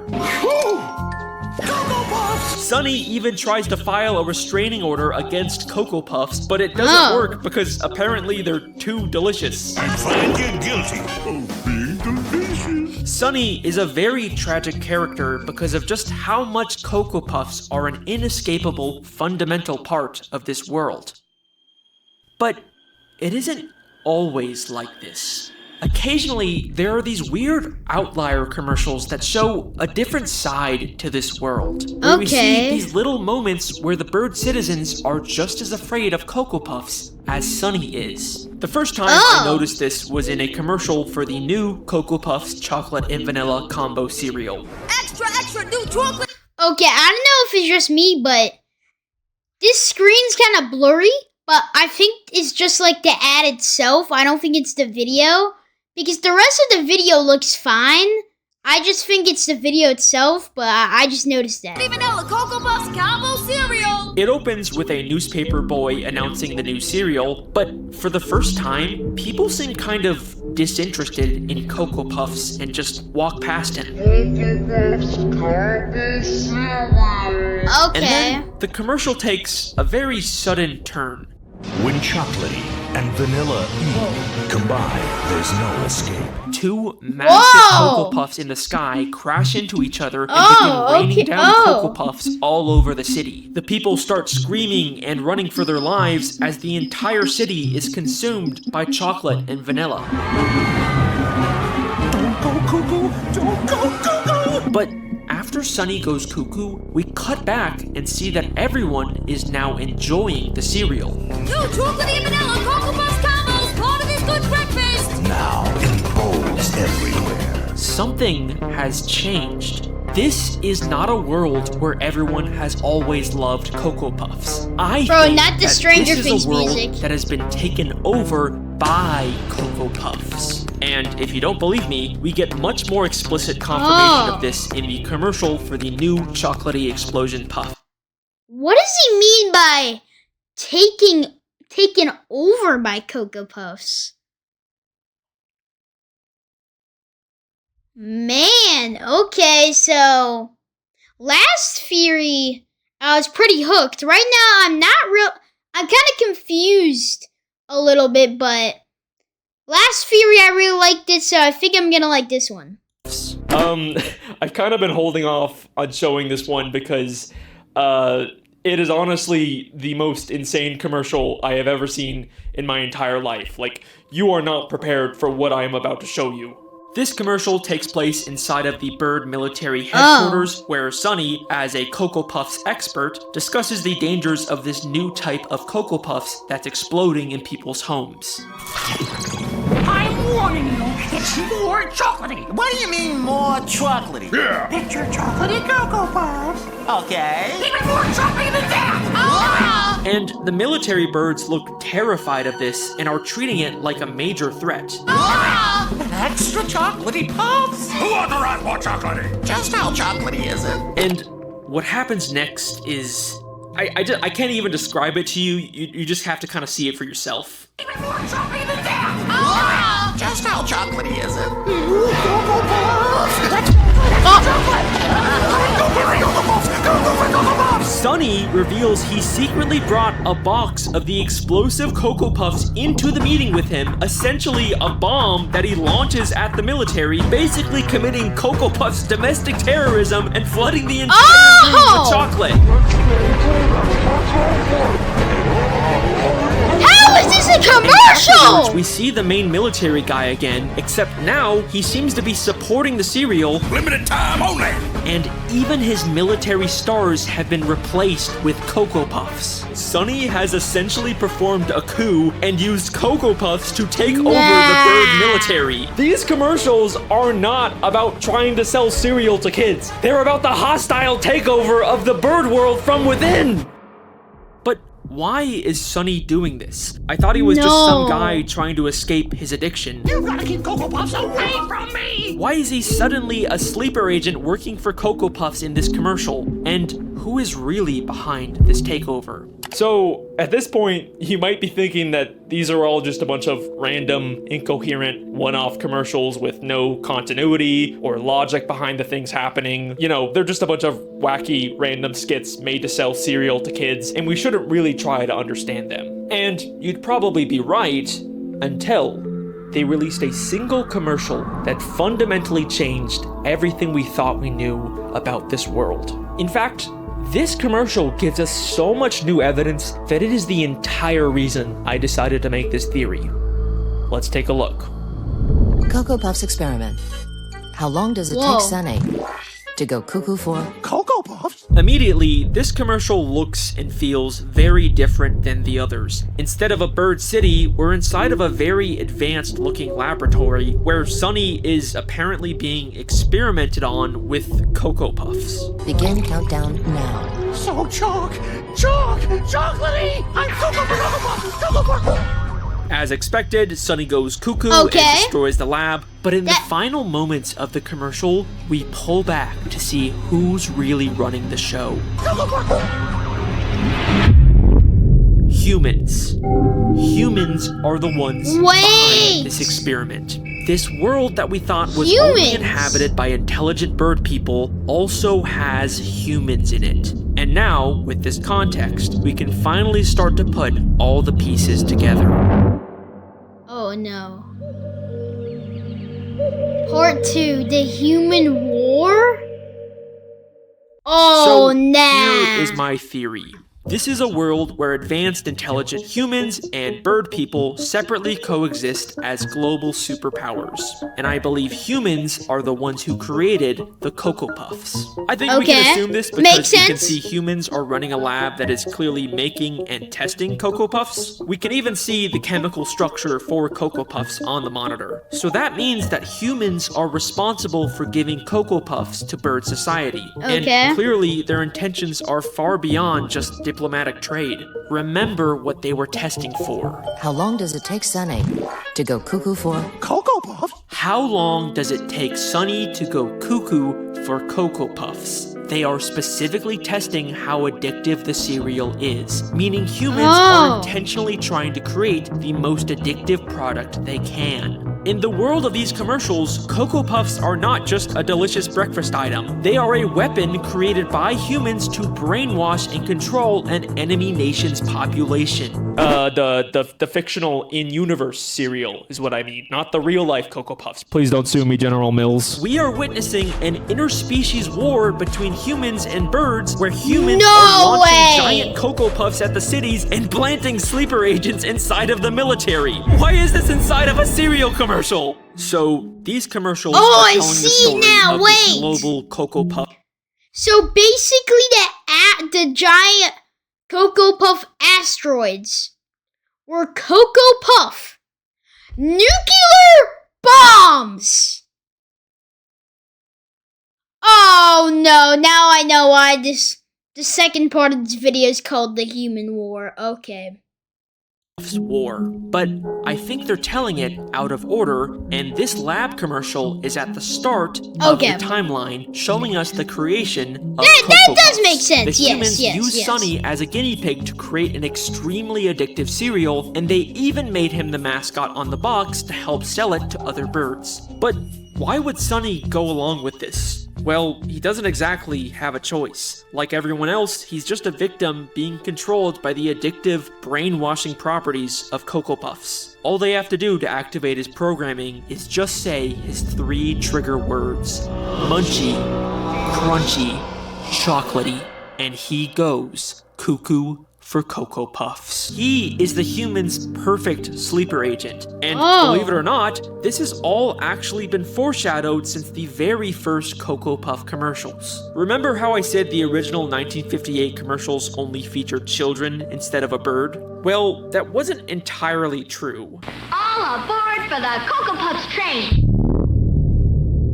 Cocoa Puffs! Sunny even tries to file a restraining order against Cocoa Puffs, but it doesn't work because apparently they're too delicious. I find you guilty of being delicious. Sunny is a very tragic character because of just how much Cocoa Puffs are an inescapable, fundamental part of this world. But it isn't always like this. Occasionally, there are these weird outlier commercials that show a different side to this world. Where we see these little moments where the bird citizens are just as afraid of Cocoa Puffs as Sunny is. The first time I noticed this was in a commercial for the new Cocoa Puffs chocolate and vanilla combo cereal. Extra, new chocolate. Okay, I don't know if it's just me, but this screen's kind of blurry, but I think it's just like the ad itself. I don't think it's the video. Because the rest of the video looks fine. I just think it's the video itself, but I just noticed that. Vanilla Cocoa Puffs combo cereal. It opens with a newspaper boy announcing the new cereal, but for the first time, people seem kind of disinterested in Cocoa Puffs and just walk past him. And then the commercial takes a very sudden turn. When chocolatey and vanilla combine, there's no escape. Two massive Cocoa Puffs in the sky crash into each other and begin raining down Cocoa Puffs all over the city. The people start screaming and running for their lives as the entire city is consumed by chocolate and vanilla. Don't go cuckoo! Don't go cuckoo! But after Sunny goes cuckoo, we cut back and see that everyone is now enjoying the cereal. New chocolatey and vanilla Cocoa Puffs combos, part of this good breakfast. Now in bowls everywhere. Something has changed. This is not a world where everyone has always loved Cocoa Puffs. I think not the that Stranger this Things is a world music. that has been taken over by Cocoa Puffs. And if you don't believe me, we get much more explicit confirmation of this in the commercial for the new chocolatey explosion puff. What does he mean by taken over by Cocoa Puffs? Man, okay, so last theory, I was pretty hooked. Right now, I'm kind of confused a little bit, but last theory, I really liked it, so I think I'm gonna like this one. I've kind of been holding off on showing this one because, it is honestly the most insane commercial I have ever seen in my entire life. Like, you are not prepared for what I am about to show you. This commercial takes place inside of the Bird military headquarters, where Sunny, as a Cocoa Puffs expert, discusses the dangers of this new type of Cocoa Puffs that's exploding in people's homes. I'm warning you, it's more chocolatey. What do you mean more chocolatey? Yeah. Picture chocolatey Cocoa Puffs. Okay. Even more chocolatey than that. And the military birds look terrified of this and are treating it like a major threat. Extra chocolatey puffs? Who wants to write more chocolatey? Just how chocolatey is it? And what happens next is... I can't even describe it to you. You just have to kind of see it for yourself. Even more chocolatey than that. Just how chocolatey is it? Cocoa Puffs. That's Sunny reveals he secretly brought a box of the explosive Cocoa Puffs into the meeting with him, essentially a bomb that he launches at the military, basically committing Cocoa Puffs domestic terrorism and flooding the entire room with chocolate. How is this a commercial? We see the main military guy again, except now he seems to be supporting the cereal. Limited time only. And even his military stars have been replaced with Cocoa Puffs. Sunny has essentially performed a coup and used Cocoa Puffs to take over the Bird military. These commercials are not about trying to sell cereal to kids. They're about the hostile takeover of the bird world from within. But why is Sunny doing this? I thought he was just some guy trying to escape his addiction. You gotta keep Cocoa Puffs away from me! Why is he suddenly a sleeper agent working for Cocoa Puffs in this commercial? And who is really behind this takeover? So, at this point, you might be thinking that these are all just a bunch of random, incoherent, one-off commercials with no continuity or logic behind the things happening. You know, they're just a bunch of wacky, random skits made to sell cereal to kids, and we shouldn't really try to understand them. And you'd probably be right until they released a single commercial that fundamentally changed everything we thought we knew about this world. In fact, this commercial gives us so much new evidence that it is the entire reason I decided to make this theory. Let's take a look. Cocoa Puffs experiment. How long does it take Sunny to go cuckoo for? Cocoa Puffs? Immediately, this commercial looks and feels very different than the others. Instead of a bird city, we're inside of a very advanced looking laboratory where Sunny is apparently being experimented on with Cocoa Puffs. Begin countdown now. So chocolatey! I'm Cocoa Puffs! Cocoa Puffs! As expected, Sunny goes cuckoo and destroys the lab, but in the final moments of the commercial, we pull back to see who's really running the show. Humans. Humans are the ones behind this experiment. This world that we thought was only inhabited by intelligent bird people also has humans in it. And now, with this context, we can finally start to put all the pieces together. Oh no. Part 2, the human war? Oh, Here is my theory. This is a world where advanced intelligent humans and bird people separately coexist as global superpowers. And I believe humans are the ones who created the Cocoa Puffs. I think we can assume this because we can see humans are running a lab that is clearly making and testing Cocoa Puffs. We can even see the chemical structure for Cocoa Puffs on the monitor. So that means that humans are responsible for giving Cocoa Puffs to bird society. And clearly their intentions are far beyond just diplomatic trade. Remember what they were testing for. How long does it take Sunny to go cuckoo for? Cocoa Puffs? How long does it take Sunny to go cuckoo for Cocoa Puffs? they are specifically testing how addictive the cereal is, meaning humans are intentionally trying to create the most addictive product they can. In the world of these commercials, Cocoa Puffs are not just a delicious breakfast item. They are a weapon created by humans to brainwash and control an enemy nation's population. The fictional in-universe cereal is what I mean, not the real-life Cocoa Puffs. Please don't sue me, General Mills. We are witnessing an interspecies war between humans and birds, where humans are launching giant Cocoa Puffs at the cities and planting sleeper agents inside of the military. Why is this inside of a cereal commercial? So, these commercials are telling the story of the global Cocoa Puff. So basically the giant Cocoa Puff asteroids were Cocoa Puff nuclear bombs! Oh no, now I know why the second part of this video is called the Human War. Okay. War, but I think they're telling it out of order, and this lab commercial is at the start of the timeline, showing us the creation of that does make sense. The humans used Sunny as a guinea pig to create an extremely addictive cereal, and they even made him the mascot on the box to help sell it to other birds. But why would Sunny go along with this? Well, he doesn't exactly have a choice. Like everyone else, he's just a victim being controlled by the addictive, brainwashing properties of Cocoa Puffs. All they have to do to activate his programming is just say his 3 trigger words: munchy, crunchy, chocolatey, and he goes cuckoo for Cocoa Puffs. He is the human's perfect sleeper agent. And believe it or not, this has all actually been foreshadowed since the very first Cocoa Puff commercials. Remember how I said the original 1958 commercials only featured children instead of a bird? Well, that wasn't entirely true. All aboard for the Cocoa Puffs train!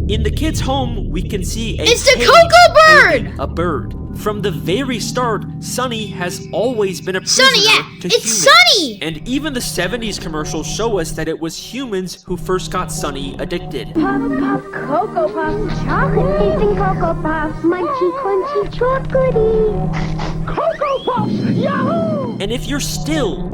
In the kid's home, we can see It's the Cocoa Bird! A bird. From the very start, Sunny has always been a prisoner to humans. It's Sunny! And even the 70s commercials show us that it was humans who first got Sunny addicted. Puff, puff, Cocoa Puff, chocolate tasting Cocoa Puff, munchy, crunchy, chocolatey. Cocoa Puffs, yahoo! And if you're still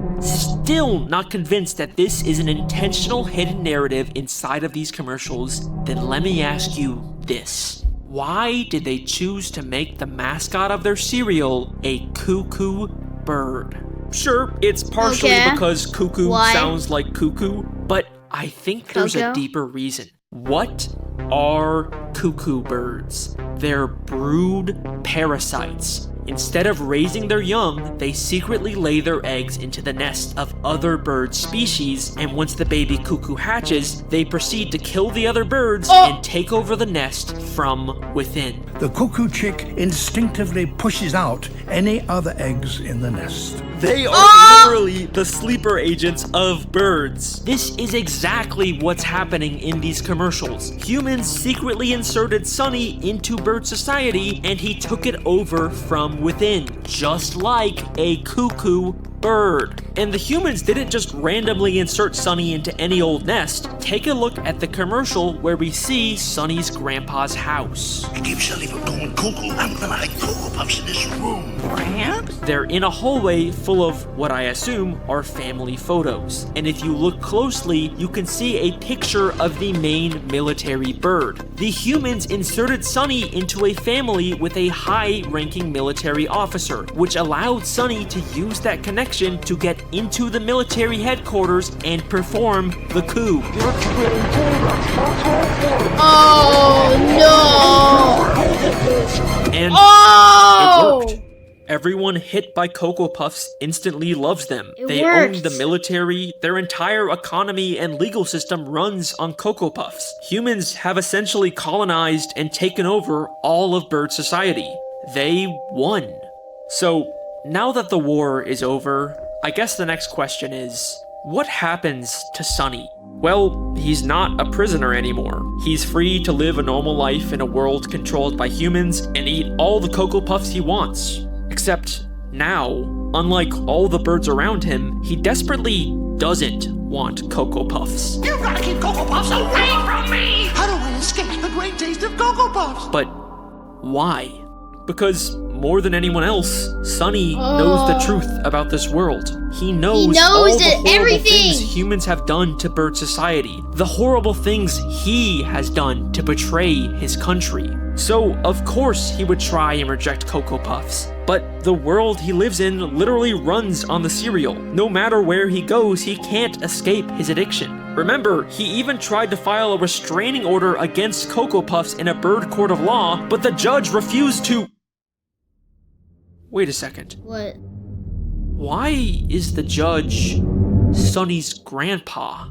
not convinced that this is an intentional hidden narrative inside of these commercials, then let me ask you this. Why did they choose to make the mascot of their cereal a cuckoo bird? Sure, it's partially because cuckoo sounds like cuckoo, but I think there's a deeper reason. What are cuckoo birds? They're brood parasites. Instead of raising their young, they secretly lay their eggs into the nest of other bird species, and once the baby cuckoo hatches, they proceed to kill the other birds and take over the nest from within. The cuckoo chick instinctively pushes out any other eggs in the nest. They are literally the sleeper agents of birds. This is exactly what's happening in these commercials. Humans secretly inserted Sunny into bird society, and he took it over from within, just like a cuckoo bird. And the humans didn't just randomly insert Sunny into any old nest. Take a look at the commercial where we see Sunny's grandpa's house. I keep Sunny from going cuckoo. I'm gonna hide Cocoa Puffs in this room. Gramps? They're in a hallway full of what I assume are family photos. And if you look closely, you can see a picture of the main military bird. The humans inserted Sunny into a family with a high-ranking military officer, which allowed Sunny to use that connection to get into the military headquarters and perform the coup. Oh no! And it worked. Everyone hit by Cocoa Puffs instantly loves them. They own the military, their entire economy and legal system runs on Cocoa Puffs. Humans have essentially colonized and taken over all of bird society. They won. So, now that the war is over, I guess the next question is, what happens to Sunny? Well, he's not a prisoner anymore. He's free to live a normal life in a world controlled by humans and eat all the Cocoa Puffs he wants. Except now, unlike all the birds around him, he desperately doesn't want Cocoa Puffs. You've got to keep Cocoa Puffs away from me! How do I escape the great taste of Cocoa Puffs? But why? Because more than anyone else, Sunny knows the truth about this world. He knows all the horrible things humans have done to bird society, the horrible things he has done to betray his country. So, of course, he would try and reject Cocoa Puffs. But the world he lives in literally runs on the cereal. No matter where he goes, he can't escape his addiction. Remember, he even tried to file a restraining order against Cocoa Puffs in a bird court of law, but the judge refused to... Wait a second. What? Why is the judge Sunny's grandpa?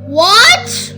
What?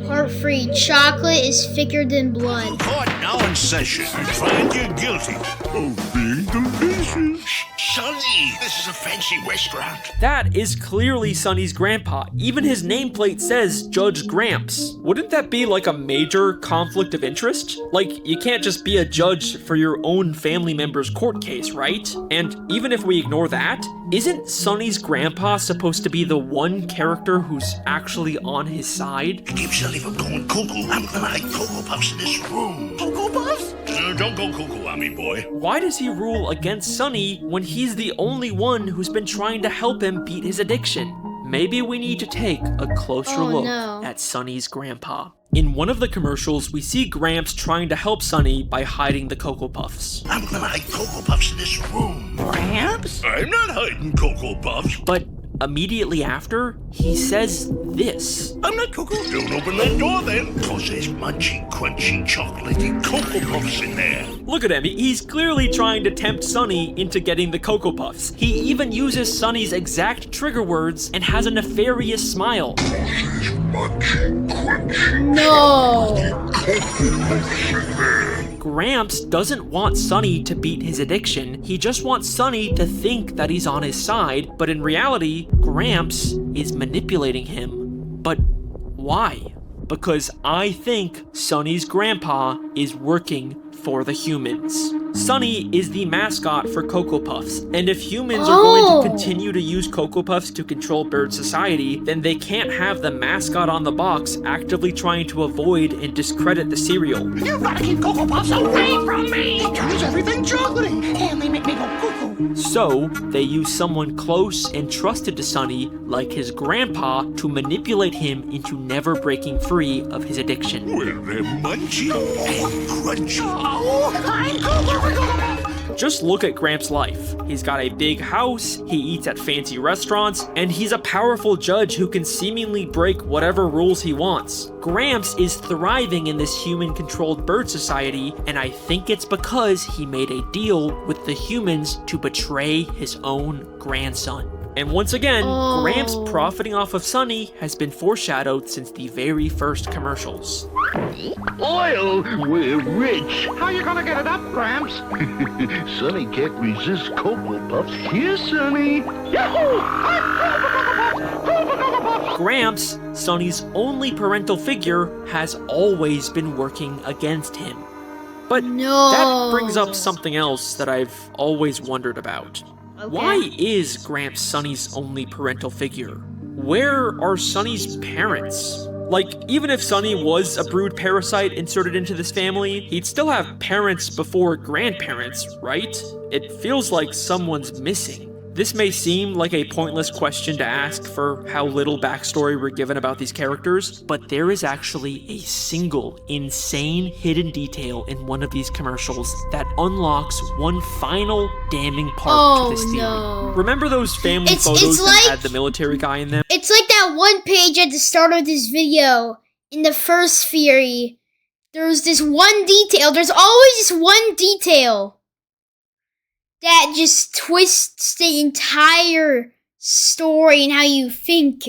Part-free chocolate is thicker than blood. Court now in session. I find you guilty of being delicious. Sonny, this is a fancy restaurant. That is clearly Sunny's grandpa. Even his nameplate says Judge Gramps. Wouldn't that be like a major conflict of interest? Like, you can't just be a judge for your own family member's court case, right? And even if we ignore that, isn't Sunny's grandpa supposed to be the one character who's actually on his side? Keep Sonny from going cuckoo. I'm gonna hide Cocoa Puffs in this room. Cocoa Puffs? Don't go cuckoo on me, boy. Why does he rule against Sunny when he's the only one who's been trying to help him beat his addiction? Maybe we need to take a closer look at Sunny's grandpa. In one of the commercials, we see Gramps trying to help Sunny by hiding the Cocoa Puffs. I'm gonna hide Cocoa Puffs in this room. Gramps? I'm not hiding Cocoa Puffs. But immediately after, he says this. I'm not Cocoa. Don't open that door then, cause there's munchy, crunchy, chocolatey Cocoa Puffs in there. Look at him, he's clearly trying to tempt Sunny into getting the Cocoa Puffs. He even uses Sunny's exact trigger words and has a nefarious smile. No! Gramps doesn't want Sunny to beat his addiction, he just wants Sunny to think that he's on his side, but in reality, Gramps is manipulating him. But why? Because I think Sunny's grandpa is working for the humans. Sunny is the mascot for Cocoa Puffs, and if humans are going to continue to use Cocoa Puffs to control bird society, then they can't have the mascot on the box actively trying to avoid and discredit the cereal. You gotta keep Cocoa Puffs away from me! It turns everything chocolatey, and they make me go cuckoo. So, they use someone close and trusted to Sunny, like his grandpa, to manipulate him into never breaking free of his addiction. Well, they're munchy and crunchy. I'm Cocoa. Just look at Gramps' life. He's got a big house, he eats at fancy restaurants, and he's a powerful judge who can seemingly break whatever rules he wants. Gramps is thriving in this human-controlled bird society, and I think it's because he made a deal with the humans to betray his own grandson. And once again, Gramps profiting off of Sunny has been foreshadowed since the very first commercials. Oil? We're rich. How you gonna get it up, Gramps? Sunny can't resist Cocoa Puffs. Here, Sunny. Yahoo! Gramps, Sunny's only parental figure, has always been working against him. But that brings up something else that I've always wondered about. Why is Gramps Sunny's only parental figure? Where are Sunny's parents? Like, even if Sunny was a brood parasite inserted into this family, he'd still have parents before grandparents, right? It feels like someone's missing. This may seem like a pointless question to ask for how little backstory we're given about these characters, but there is actually a single insane hidden detail in one of these commercials that unlocks one final damning part to this theory. No. Remember those family photos that had the military guy in them? It's like that one page at the start of this video. In the first theory, there's this one detail. There's always this one detail that just twists the entire story and how you think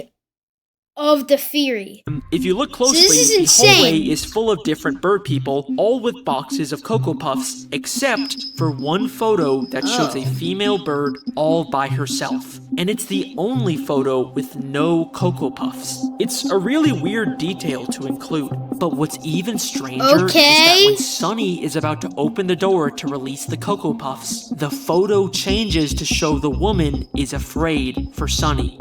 of the theory. If you look closely, the hallway is full of different bird people, all with boxes of Cocoa Puffs, except for one photo that shows a female bird all by herself. And it's the only photo with no Cocoa Puffs. It's a really weird detail to include. But what's even stranger is that when Sunny is about to open the door to release the Cocoa Puffs, the photo changes to show the woman is afraid for Sunny.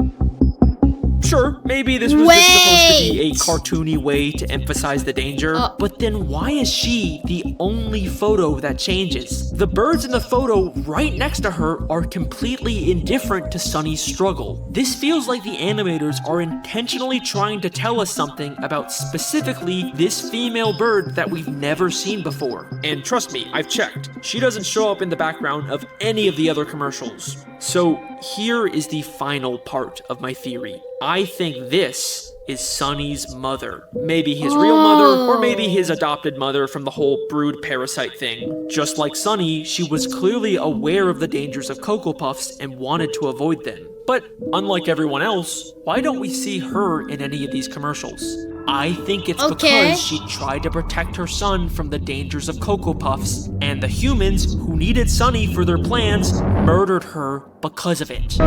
sure, maybe this was just supposed to be a cartoony way to emphasize the danger, but then why is she the only photo that changes? The birds in the photo right next to her are completely indifferent to Sunny's struggle. This feels like the animators are intentionally trying to tell us something about specifically this female bird that we've never seen before. And trust me, I've checked. She doesn't show up in the background of any of the other commercials. So here is the final part of my theory. I think this is Sunny's mother. Maybe his real mother, or maybe his adopted mother from the whole brood parasite thing. Just like Sunny, she was clearly aware of the dangers of Cocoa Puffs and wanted to avoid them. But unlike everyone else, why don't we see her in any of these commercials? I think it's because she tried to protect her son from the dangers of Cocoa Puffs, and the humans who needed Sunny for their plans murdered her because of it.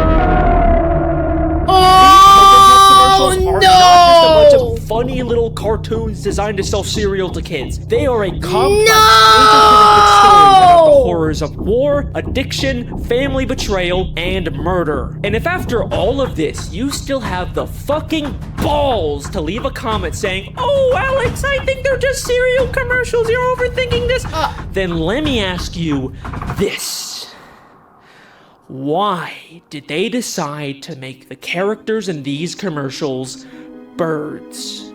Oh, are not just a bunch of funny little cartoons designed to sell cereal to kids. They are a complex, interconnected story about the horrors of war, addiction, family betrayal, and murder. And if after all of this, you still have the fucking balls to leave a comment saying, "Oh, Alex, I think they're just cereal commercials, you're overthinking this," then let me ask you this. Why did they decide to make the characters in these commercials birds?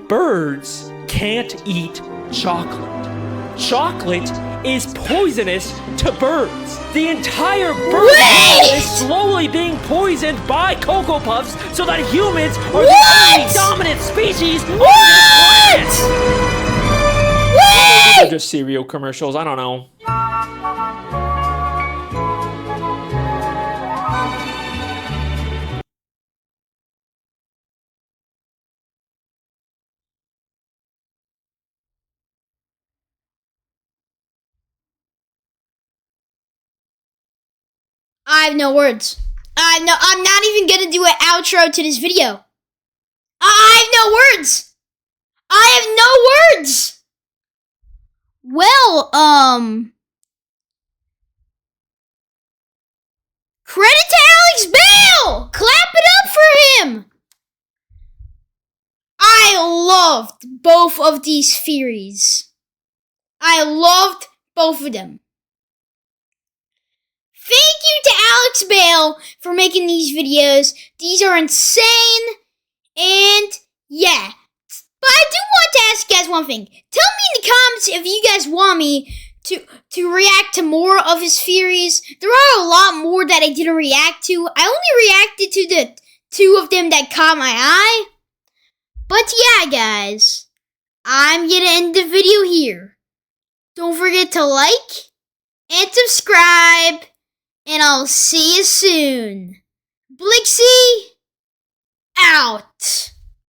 Birds can't eat chocolate. Chocolate is poisonous to birds. The entire bird world is slowly being poisoned by Cocoa Puffs so that humans are the only dominant species on this planet. Maybe they're just cereal commercials, I don't know. I have no words. I'm not even gonna do an outro to this video. I have no words. I have no words. Well, credit to Alex Bale. Clap it up for him. I loved both of these theories. I loved both of them. Thank you to Alex Bale for making these videos. These are insane. And yeah. But I do want to ask you guys one thing. Tell me in the comments if you guys want me to react to more of his theories. There are a lot more that I didn't react to. I only reacted to the 2 of them that caught my eye. But yeah, guys. I'm gonna end the video here. Don't forget to like and subscribe. And I'll see you soon. Blixie, out.